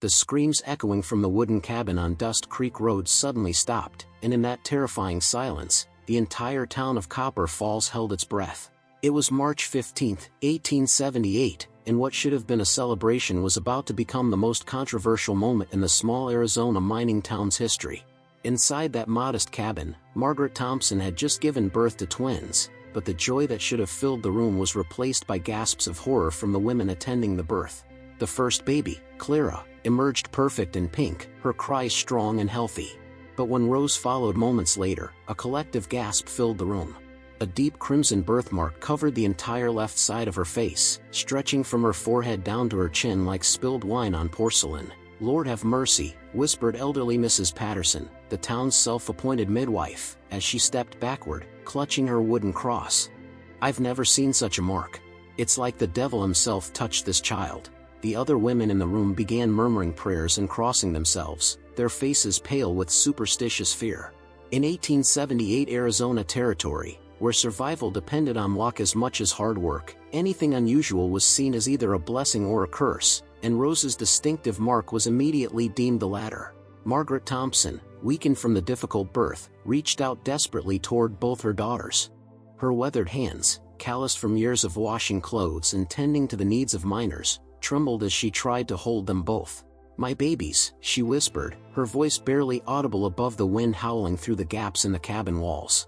The screams echoing from the wooden cabin on Dust Creek Road suddenly stopped, and in that terrifying silence, the entire town of Copper Falls held its breath. It was March 15, 1878, and what should have been a celebration was about to become the most controversial moment in the small Arizona mining town's history. Inside that modest cabin, Margaret Thompson had just given birth to twins, but the joy that should have filled the room was replaced by gasps of horror from the women attending the birth. The first baby, Clara, emerged perfect and pink, her cries strong and healthy. But when Rose followed moments later, a collective gasp filled the room. A deep crimson birthmark covered the entire left side of her face, stretching from her forehead down to her chin like spilled wine on porcelain. "Lord have mercy," whispered elderly Mrs. Patterson, the town's self-appointed midwife, as she stepped backward, clutching her wooden cross. "I've never seen such a mark. It's like the devil himself touched this child." The other women in the room began murmuring prayers and crossing themselves, their faces pale with superstitious fear. In 1878 Arizona Territory, where survival depended on luck as much as hard work, anything unusual was seen as either a blessing or a curse, and Rose's distinctive mark was immediately deemed the latter. Margaret Thompson, weakened from the difficult birth, reached out desperately toward both her daughters. Her weathered hands, calloused from years of washing clothes and tending to the needs of miners, trembled as she tried to hold them both. "My babies," she whispered, her voice barely audible above the wind howling through the gaps in the cabin walls.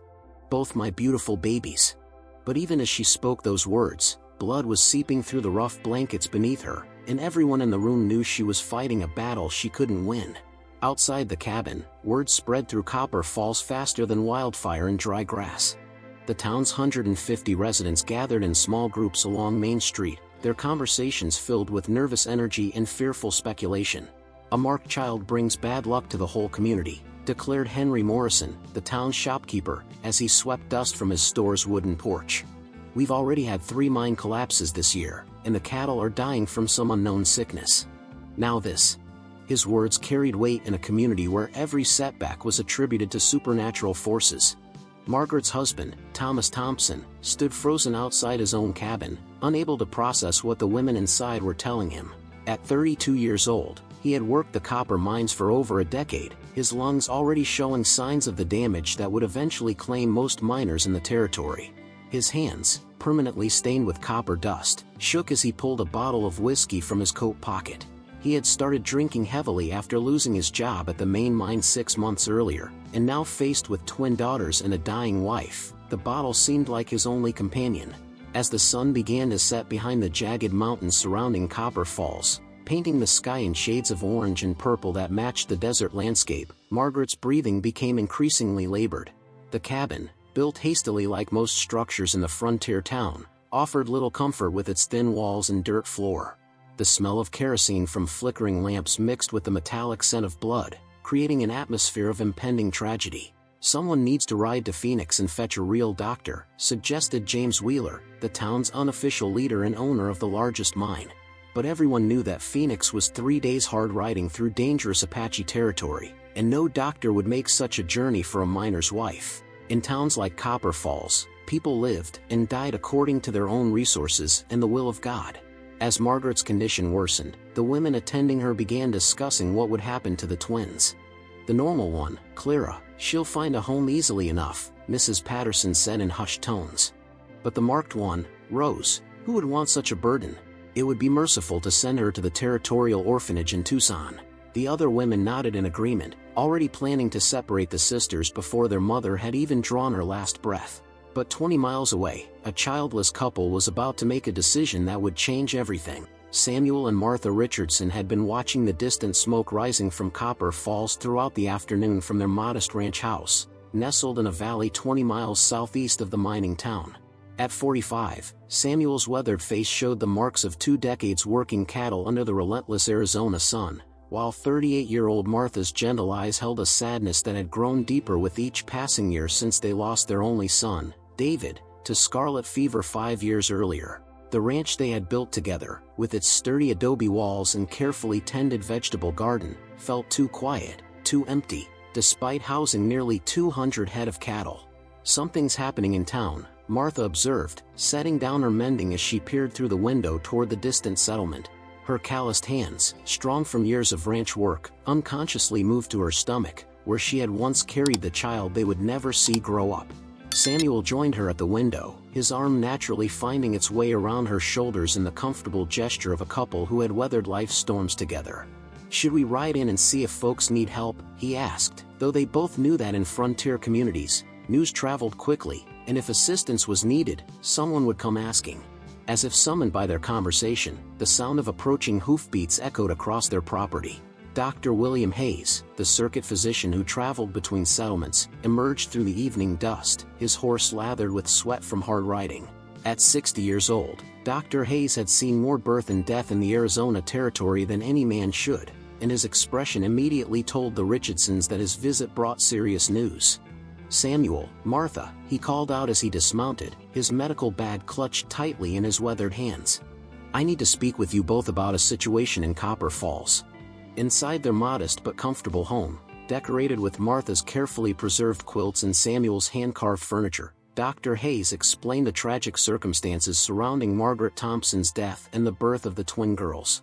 "Both my beautiful babies." But even as she spoke those words, blood was seeping through the rough blankets beneath her, and everyone in the room knew she was fighting a battle she couldn't win. Outside the cabin, word spread through Copper Falls faster than wildfire in dry grass. The town's 150 residents gathered in small groups along Main Street, their conversations filled with nervous energy and fearful speculation. "A marked child brings bad luck to the whole community," declared Henry Morrison, the town's shopkeeper, as he swept dust from his store's wooden porch. "We've already had 3 mine collapses this year, and the cattle are dying from some unknown sickness. Now this." His words carried weight in a community where every setback was attributed to supernatural forces. Margaret's husband, Thomas Thompson, stood frozen outside his own cabin, unable to process what the women inside were telling him. At 32 years old, he had worked the copper mines for over a decade, his lungs already showing signs of the damage that would eventually claim most miners in the territory. His hands, permanently stained with copper dust, shook as he pulled a bottle of whiskey from his coat pocket. He had started drinking heavily after losing his job at the main mine 6 months earlier, and now faced with twin daughters and a dying wife, the bottle seemed like his only companion. As the sun began to set behind the jagged mountains surrounding Copper Falls, painting the sky in shades of orange and purple that matched the desert landscape, Margaret's breathing became increasingly labored. The cabin, built hastily like most structures in the frontier town, offered little comfort with its thin walls and dirt floor. The smell of kerosene from flickering lamps mixed with the metallic scent of blood, creating an atmosphere of impending tragedy. "Someone needs to ride to Phoenix and fetch a real doctor," suggested James Wheeler, the town's unofficial leader and owner of the largest mine. But everyone knew that Phoenix was 3 days hard riding through dangerous Apache territory, and no doctor would make such a journey for a miner's wife. In towns like Copper Falls, people lived and died according to their own resources and the will of God. As Margaret's condition worsened, the women attending her began discussing what would happen to the twins. "The normal one, Clara, she'll find a home easily enough," Mrs. Patterson said in hushed tones. "But the marked one, Rose, who would want such a burden? It would be merciful to send her to the territorial orphanage in Tucson." The other women nodded in agreement, already planning to separate the sisters before their mother had even drawn her last breath. But 20 miles away, a childless couple was about to make a decision that would change everything. Samuel and Martha Richardson had been watching the distant smoke rising from Copper Falls throughout the afternoon from their modest ranch house, nestled in a valley 20 miles southeast of the mining town. At 45, Samuel's weathered face showed the marks of 2 decades working cattle under the relentless Arizona sun, while 38-year-old Martha's gentle eyes held a sadness that had grown deeper with each passing year since they lost their only son, David, to scarlet fever 5 years earlier. The ranch they had built together, with its sturdy adobe walls and carefully tended vegetable garden, felt too quiet, too empty, despite housing nearly 200 head of cattle. "Something's happening in town," Martha observed, setting down her mending as she peered through the window toward the distant settlement. Her calloused hands, strong from years of ranch work, unconsciously moved to her stomach, where she had once carried the child they would never see grow up. Samuel joined her at the window, his arm naturally finding its way around her shoulders in the comfortable gesture of a couple who had weathered life's storms together. "Should we ride in and see if folks need help?" he asked, though they both knew that in frontier communities, news traveled quickly, and if assistance was needed, someone would come asking. As if summoned by their conversation, the sound of approaching hoofbeats echoed across their property. Dr. William Hayes, the circuit physician who traveled between settlements, emerged through the evening dust, his horse lathered with sweat from hard riding. At 60 years old, Dr. Hayes had seen more birth and death in the Arizona Territory than any man should, and his expression immediately told the Richardsons that his visit brought serious news. "Samuel, Martha," he called out as he dismounted, his medical bag clutched tightly in his weathered hands. "I need to speak with you both about a situation in Copper Falls." Inside their modest but comfortable home, decorated with Martha's carefully preserved quilts and Samuel's hand-carved furniture, Dr. Hayes explained the tragic circumstances surrounding Margaret Thompson's death and the birth of the twin girls.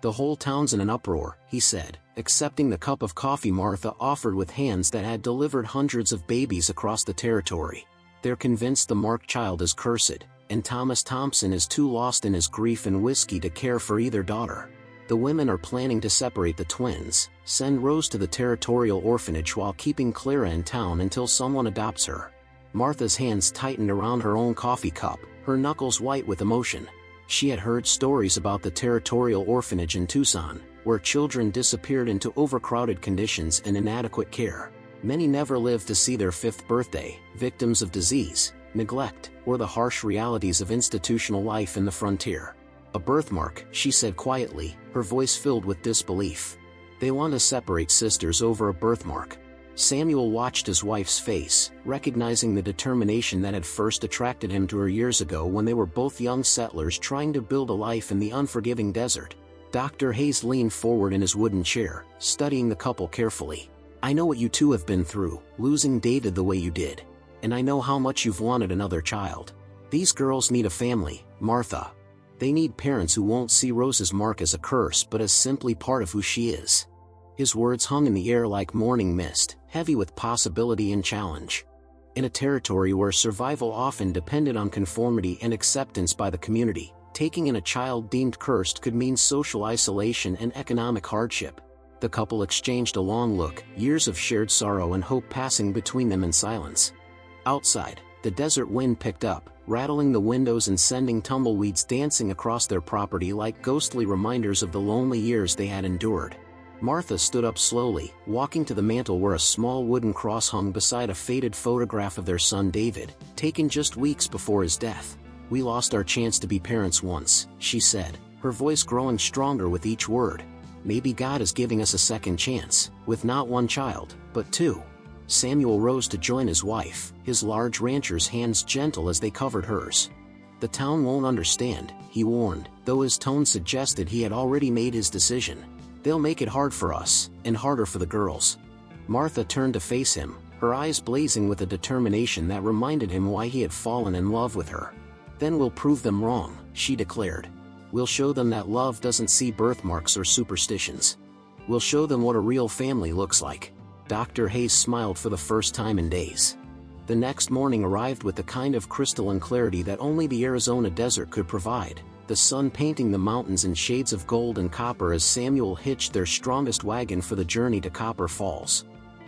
"The whole town's in an uproar," he said, accepting the cup of coffee Martha offered with hands that had delivered hundreds of babies across the territory. "They're convinced the Mark child is cursed, and Thomas Thompson is too lost in his grief and whiskey to care for either daughter. The women are planning to separate the twins, send Rose to the territorial orphanage while keeping Clara in town until someone adopts her." Martha's hands tightened around her own coffee cup, her knuckles white with emotion. She had heard stories about the territorial orphanage in Tucson, where children disappeared into overcrowded conditions and inadequate care. Many never lived to see their 5th birthday, victims of disease, neglect, or the harsh realities of institutional life in the frontier. "A birthmark," she said quietly, her voice filled with disbelief. "They want to separate sisters over a birthmark." Samuel watched his wife's face, recognizing the determination that had first attracted him to her years ago when they were both young settlers trying to build a life in the unforgiving desert. Dr. Hayes leaned forward in his wooden chair, studying the couple carefully. "I know what you two have been through, losing David the way you did. And I know how much you've wanted another child. These girls need a family, Martha. They need parents who won't see Rose's mark as a curse but as simply part of who she is." His words hung in the air like morning mist, heavy with possibility and challenge. In a territory where survival often depended on conformity and acceptance by the community, taking in a child deemed cursed could mean social isolation and economic hardship. The couple exchanged a long look, years of shared sorrow and hope passing between them in silence. Outside, the desert wind picked up, rattling the windows and sending tumbleweeds dancing across their property like ghostly reminders of the lonely years they had endured. Martha stood up slowly, walking to the mantel where a small wooden cross hung beside a faded photograph of their son David, taken just weeks before his death. "We lost our chance to be parents once," she said, her voice growing stronger with each word. "Maybe God is giving us a second chance, with not one child, but two." Samuel rose to join his wife, his large rancher's hands gentle as they covered hers. "The town won't understand," he warned, though his tone suggested he had already made his decision. "They'll make it hard for us, and harder for the girls." Martha turned to face him, her eyes blazing with a determination that reminded him why he had fallen in love with her. "Then we'll prove them wrong," she declared. "We'll show them that love doesn't see birthmarks or superstitions. We'll show them what a real family looks like." Dr. Hayes smiled for the first time in days. The next morning arrived with the kind of crystalline clarity that only the Arizona desert could provide, the sun painting the mountains in shades of gold and copper as Samuel hitched their strongest wagon for the journey to Copper Falls.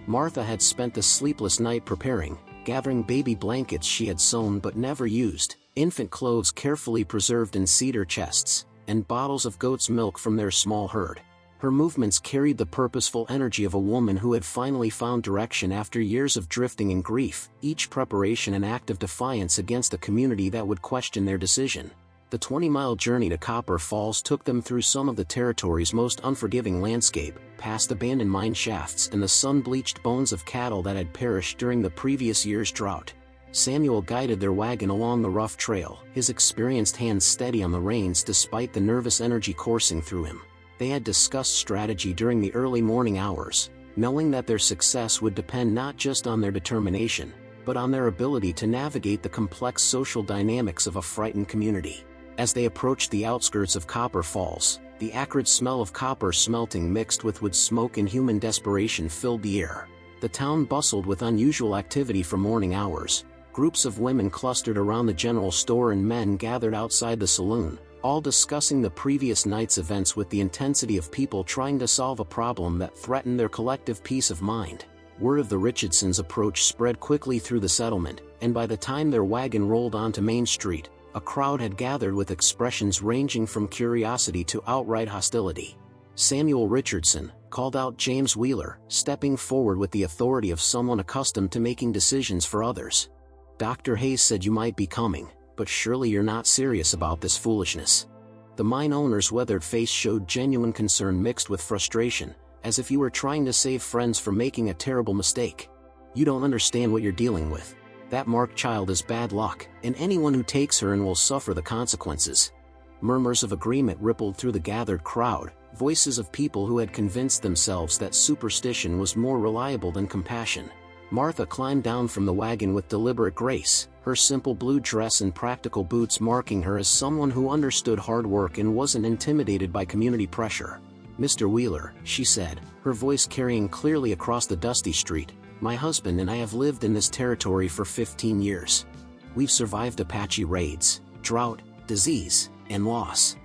Martha had spent the sleepless night preparing, gathering baby blankets she had sewn but never used, infant clothes carefully preserved in cedar chests, and bottles of goat's milk from their small herd. Her movements carried the purposeful energy of a woman who had finally found direction after years of drifting in grief, each preparation an act of defiance against a community that would question their decision. The 20-mile journey to Copper Falls took them through some of the territory's most unforgiving landscape, past abandoned mine shafts and the sun-bleached bones of cattle that had perished during the previous year's drought. Samuel guided their wagon along the rough trail, his experienced hands steady on the reins despite the nervous energy coursing through him. They had discussed strategy during the early morning hours, knowing that their success would depend not just on their determination, but on their ability to navigate the complex social dynamics of a frightened community. As they approached the outskirts of Copper Falls, The acrid smell of copper smelting mixed with wood smoke and human desperation filled the air. The town bustled with unusual activity for morning hours. Groups of women clustered around the general store and men gathered outside the saloon, all discussing the previous night's events with the intensity of people trying to solve a problem that threatened their collective peace of mind. Word of the Richardsons' approach spread quickly through the settlement, and by the time their wagon rolled onto Main Street, a crowd had gathered with expressions ranging from curiosity to outright hostility. Samuel Richardson, called out James Wheeler, stepping forward with the authority of someone accustomed to making decisions for others. "Dr. Hayes said you might be coming, but surely you're not serious about this foolishness." The mine owner's weathered face showed genuine concern mixed with frustration, as if you were trying to save friends from making a terrible mistake. "You don't understand what you're dealing with. That marked child is bad luck, and anyone who takes her in will suffer the consequences." Murmurs of agreement rippled through the gathered crowd, voices of people who had convinced themselves that superstition was more reliable than compassion. Martha climbed down from the wagon with deliberate grace, her simple blue dress and practical boots marking her as someone who understood hard work and wasn't intimidated by community pressure. "Mr. Wheeler," she said, her voice carrying clearly across the dusty street, "my husband and I have lived in this territory for 15 years. We've survived Apache raids, drought, disease, and loss.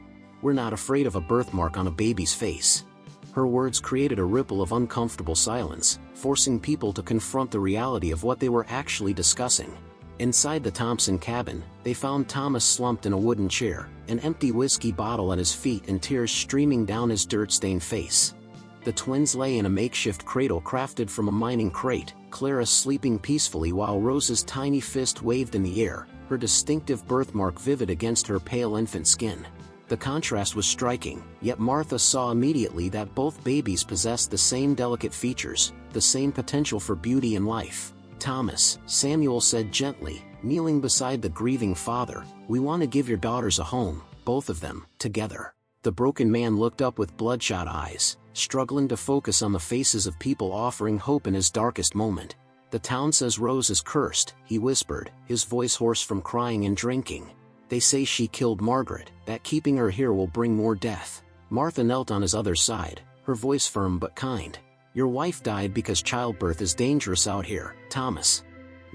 We're not afraid of a birthmark on a baby's face." Her words created a ripple of uncomfortable silence, forcing people to confront the reality of what they were actually discussing. Inside the Thompson cabin, they found Thomas slumped in a wooden chair, an empty whiskey bottle at his feet and tears streaming down his dirt-stained face. The twins lay in a makeshift cradle crafted from a mining crate, Clara sleeping peacefully while Rose's tiny fist waved in the air, her distinctive birthmark vivid against her pale infant skin. The contrast was striking, yet Martha saw immediately that both babies possessed the same delicate features, the same potential for beauty and life. "Thomas," Samuel said gently, kneeling beside the grieving father, "we want to give your daughters a home, both of them, together." The broken man looked up with bloodshot eyes, struggling to focus on the faces of people offering hope in his darkest moment. "The town says Rose is cursed," he whispered, his voice hoarse from crying and drinking. "They say she killed Margaret, that keeping her here will bring more death." Martha knelt on his other side, her voice firm but kind. "Your wife died because childbirth is dangerous out here, Thomas.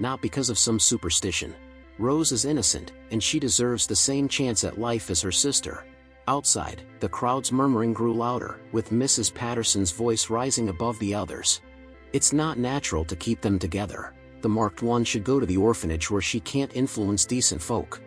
Not because of some superstition. Rose is innocent, and she deserves the same chance at life as her sister." Outside, the crowd's murmuring grew louder, with Mrs. Patterson's voice rising above the others. "It's not natural to keep them together. The marked one should go to the orphanage where she can't influence decent folk."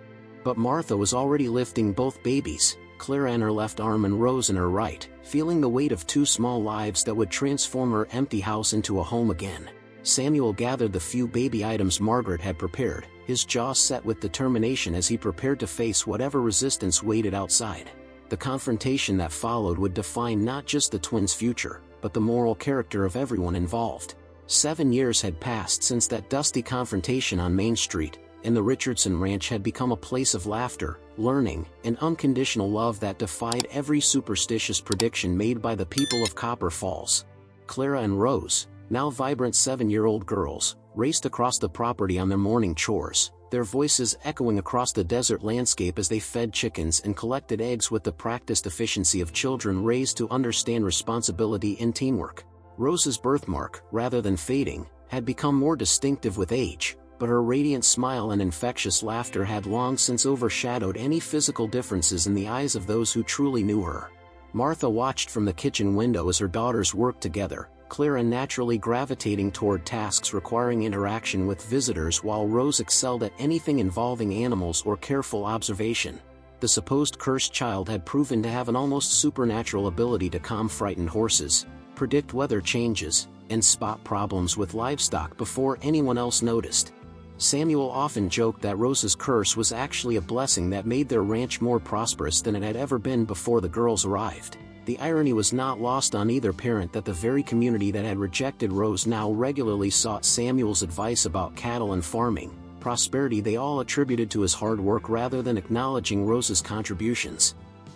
But Martha was already lifting both babies, Clara in her left arm and Rose in her right, feeling the weight of two small lives that would transform her empty house into a home again. Samuel gathered the few baby items Margaret had prepared, his jaw set with determination as he prepared to face whatever resistance waited outside. The confrontation that followed would define not just the twins' future, but the moral character of everyone involved. 7 years had passed since that dusty confrontation on Main Street, and the Richardson Ranch had become a place of laughter, learning, and unconditional love that defied every superstitious prediction made by the people of Copper Falls. Clara and Rose, now vibrant 7-year-old girls, raced across the property on their morning chores, their voices echoing across the desert landscape as they fed chickens and collected eggs with the practiced efficiency of children raised to understand responsibility and teamwork. Rose's birthmark, rather than fading, had become more distinctive with age, but her radiant smile and infectious laughter had long since overshadowed any physical differences in the eyes of those who truly knew her. Martha watched from the kitchen window as her daughters worked together, Clara naturally gravitating toward tasks requiring interaction with visitors while Rose excelled at anything involving animals or careful observation. The supposed cursed child had proven to have an almost supernatural ability to calm frightened horses, predict weather changes, and spot problems with livestock before anyone else noticed. Samuel often joked that Rose's curse was actually a blessing that made their ranch more prosperous than it had ever been before the girls arrived. The irony was not lost on either parent that the very community that had rejected Rose now regularly sought Samuel's advice about cattle and farming, prosperity they all attributed to his hard work rather than acknowledging Rose's contributions.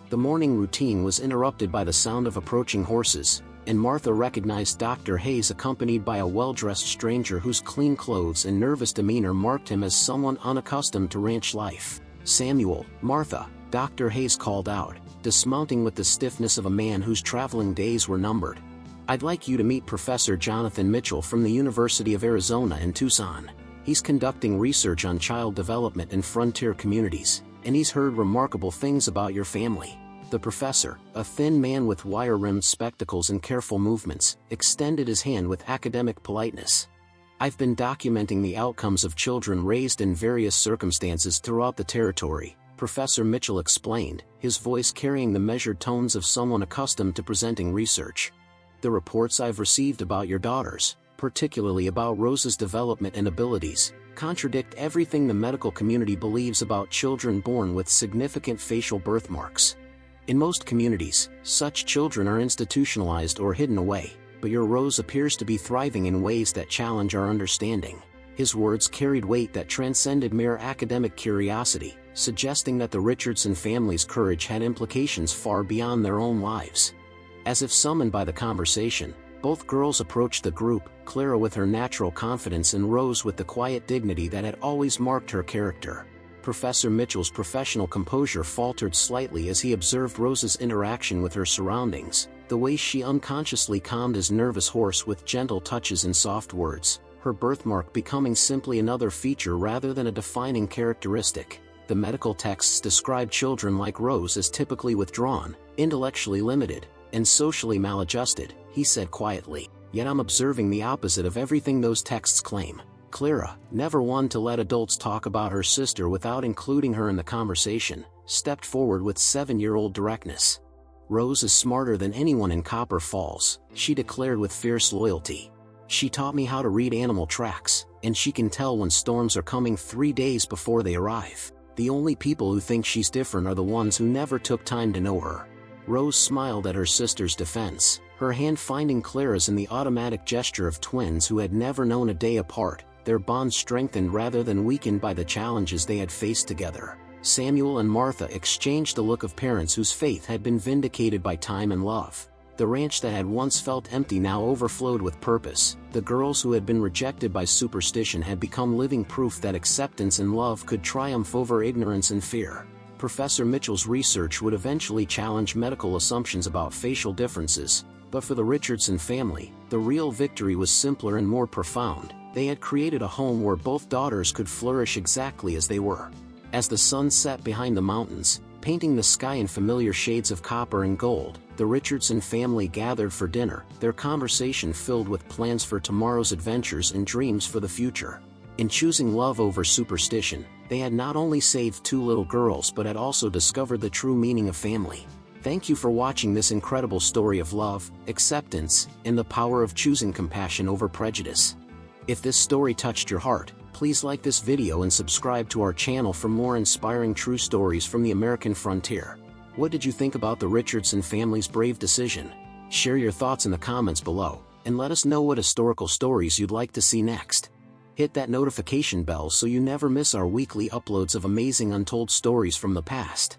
The morning routine was interrupted by the sound of approaching horses, and Martha recognized Dr. Hayes accompanied by a well-dressed stranger whose clean clothes and nervous demeanor marked him as someone unaccustomed to ranch life. "Samuel, Martha," Dr. Hayes called out, dismounting with the stiffness of a man whose traveling days were numbered. "I'd like you to meet Professor Jonathan Mitchell from the University of Arizona in Tucson. He's conducting research on child development in frontier communities, and he's heard remarkable things about your family." The professor, a thin man with wire-rimmed spectacles and careful movements, extended his hand with academic politeness. "I've been documenting the outcomes of children raised in various circumstances throughout the territory," Professor Mitchell explained, his voice carrying the measured tones of someone accustomed to presenting research. "The reports I've received about your daughters, particularly about Rose's development and abilities, contradict everything the medical community believes about children born with significant facial birthmarks. In most communities, such children are institutionalized or hidden away, but your Rose appears to be thriving in ways that challenge our understanding." His words carried weight that transcended mere academic curiosity, suggesting that the Richardson family's courage had implications far beyond their own lives. As if summoned by the conversation, both girls approached the group, Clara with her natural confidence and Rose with the quiet dignity that had always marked her character. Professor Mitchell's professional composure faltered slightly as he observed Rose's interaction with her surroundings, the way she unconsciously calmed his nervous horse with gentle touches and soft words, her birthmark becoming simply another feature rather than a defining characteristic. "The medical texts describe children like Rose as typically withdrawn, intellectually limited, and socially maladjusted," he said quietly. "Yet I'm observing the opposite of everything those texts claim." Clara, never one to let adults talk about her sister without including her in the conversation, stepped forward with 7-year-old directness. "Rose is smarter than anyone in Copper Falls," she declared with fierce loyalty. "She taught me how to read animal tracks, and she can tell when storms are coming 3 days before they arrive. The only people who think she's different are the ones who never took time to know her." Rose smiled at her sister's defense, her hand finding Clara's in the automatic gesture of twins who had never known a day apart, their bond strengthened rather than weakened by the challenges they had faced together. Samuel and Martha exchanged the look of parents whose faith had been vindicated by time and love. The ranch that had once felt empty now overflowed with purpose. The girls who had been rejected by superstition had become living proof that acceptance and love could triumph over ignorance and fear. Professor Mitchell's research would eventually challenge medical assumptions about facial differences, but for the Richardson family, the real victory was simpler and more profound. They had created a home where both daughters could flourish exactly as they were. As the sun set behind the mountains, painting the sky in familiar shades of copper and gold, the Richardson family gathered for dinner, their conversation filled with plans for tomorrow's adventures and dreams for the future. In choosing love over superstition, they had not only saved 2 little girls but had also discovered the true meaning of family. Thank you for watching this incredible story of love, acceptance, and the power of choosing compassion over prejudice. If this story touched your heart, please like this video and subscribe to our channel for more inspiring true stories from the American frontier. What did you think about the Richardson family's brave decision? Share your thoughts in the comments below, and let us know what historical stories you'd like to see next. Hit that notification bell so you never miss our weekly uploads of amazing untold stories from the past.